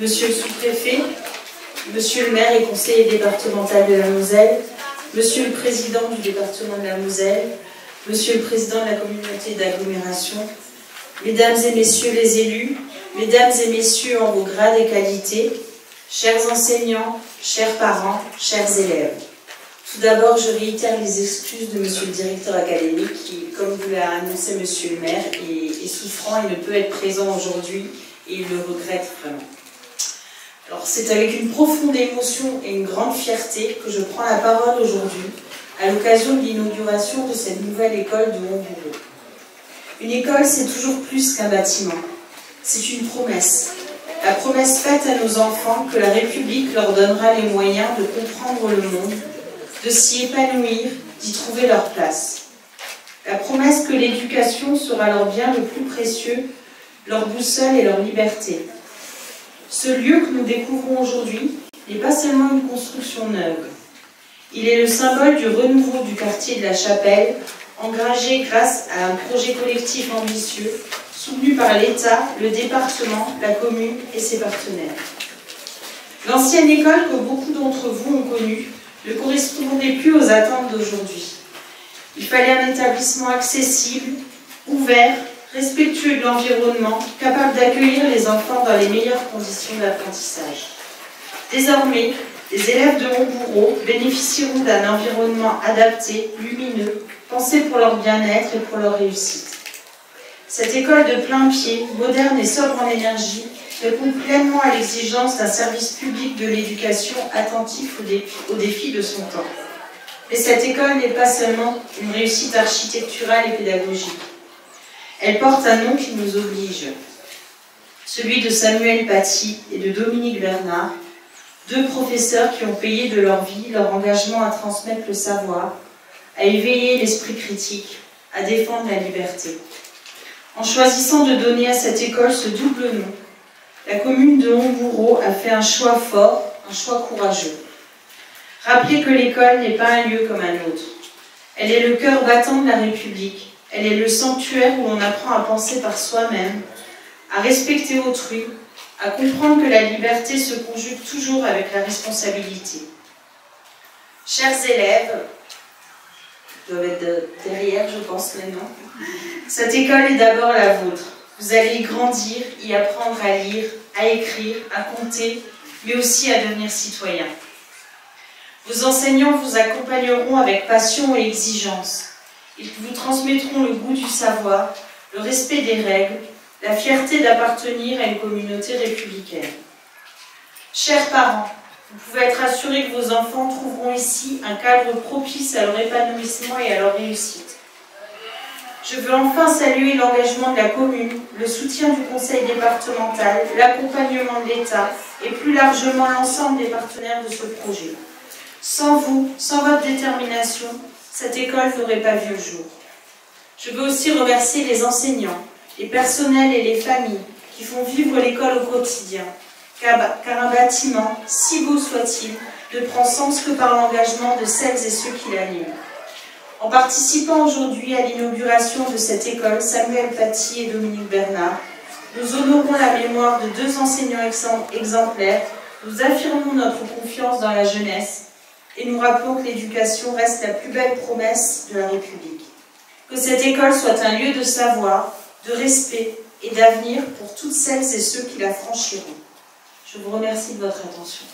Monsieur le sous-préfet, Monsieur le maire et conseiller départemental de la Moselle, Monsieur le président du département de la Moselle, Monsieur le président de la communauté d'agglomération, Mesdames et Messieurs les élus, Mesdames et Messieurs en vos grades et qualités, chers enseignants, chers parents, chers élèves. Tout d'abord, je réitère les excuses de Monsieur le directeur académique qui, comme vous l'a annoncé Monsieur le maire, est souffrant et ne peut être présent aujourd'hui et il le regrette vraiment. Alors, c'est avec une profonde émotion et une grande fierté que je prends la parole aujourd'hui à l'occasion de l'inauguration de cette nouvelle école de Homboureau. Une école, c'est toujours plus qu'un bâtiment. C'est une promesse. La promesse faite à nos enfants que la République leur donnera les moyens de comprendre le monde, de s'y épanouir, d'y trouver leur place. La promesse que l'éducation sera leur bien le plus précieux, leur boussole et leur liberté. Ce lieu que nous découvrons aujourd'hui n'est pas seulement une construction neuve. Il est le symbole du renouveau du quartier de la Chapelle, engagé grâce à un projet collectif ambitieux, soutenu par l'État, le département, la commune et ses partenaires. L'ancienne école que beaucoup d'entre vous ont connue ne correspondait plus aux attentes d'aujourd'hui. Il fallait un établissement accessible, ouvert, respectueux de l'environnement, capable d'accueillir les enfants dans les meilleures conditions d'apprentissage. Désormais, les élèves de Homboureau bénéficieront d'un environnement adapté, lumineux, pensé pour leur bien-être et pour leur réussite. Cette école de plein pied, moderne et sobre en énergie, répond pleinement à l'exigence d'un service public de l'éducation attentif aux défis de son temps. Mais cette école n'est pas seulement une réussite architecturale et pédagogique. Elle porte un nom qui nous oblige, celui de Samuel Paty et de Dominique Bernard, deux professeurs qui ont payé de leur vie leur engagement à transmettre le savoir, à éveiller l'esprit critique, à défendre la liberté. En choisissant de donner à cette école ce double nom, la commune de Homboureau a fait un choix fort, un choix courageux. Rappelez que l'école n'est pas un lieu comme un autre. Elle est le cœur battant de la République. Elle est le sanctuaire où l'on apprend à penser par soi-même, à respecter autrui, à comprendre que la liberté se conjugue toujours avec la responsabilité. Chers élèves, ils doivent être derrière, je pense maintenant, cette école est d'abord la vôtre. Vous allez y grandir, y apprendre à lire, à écrire, à compter, mais aussi à devenir citoyen. Vos enseignants vous accompagneront avec passion et exigence. Ils vous transmettront le goût du savoir, le respect des règles, la fierté d'appartenir à une communauté républicaine. Chers parents, vous pouvez être assurés que vos enfants trouveront ici un cadre propice à leur épanouissement et à leur réussite. Je veux enfin saluer l'engagement de la commune, le soutien du conseil départemental, l'accompagnement de l'État et plus largement l'ensemble des partenaires de ce projet. Sans vous, sans votre détermination, cette école n'aurait pas vu le jour. Je veux aussi remercier les enseignants, les personnels et les familles qui font vivre l'école au quotidien, car un bâtiment, si beau soit-il, ne prend sens que par l'engagement de celles et ceux qui l'animent. En participant aujourd'hui à l'inauguration de cette école, Samuel Paty et Dominique Bernard, nous honorons la mémoire de deux enseignants exemplaires, nous affirmons notre confiance dans la jeunesse et nous rappelons que l'éducation reste la plus belle promesse de la République. Que cette école soit un lieu de savoir, de respect et d'avenir pour toutes celles et ceux qui la franchiront. Je vous remercie de votre attention.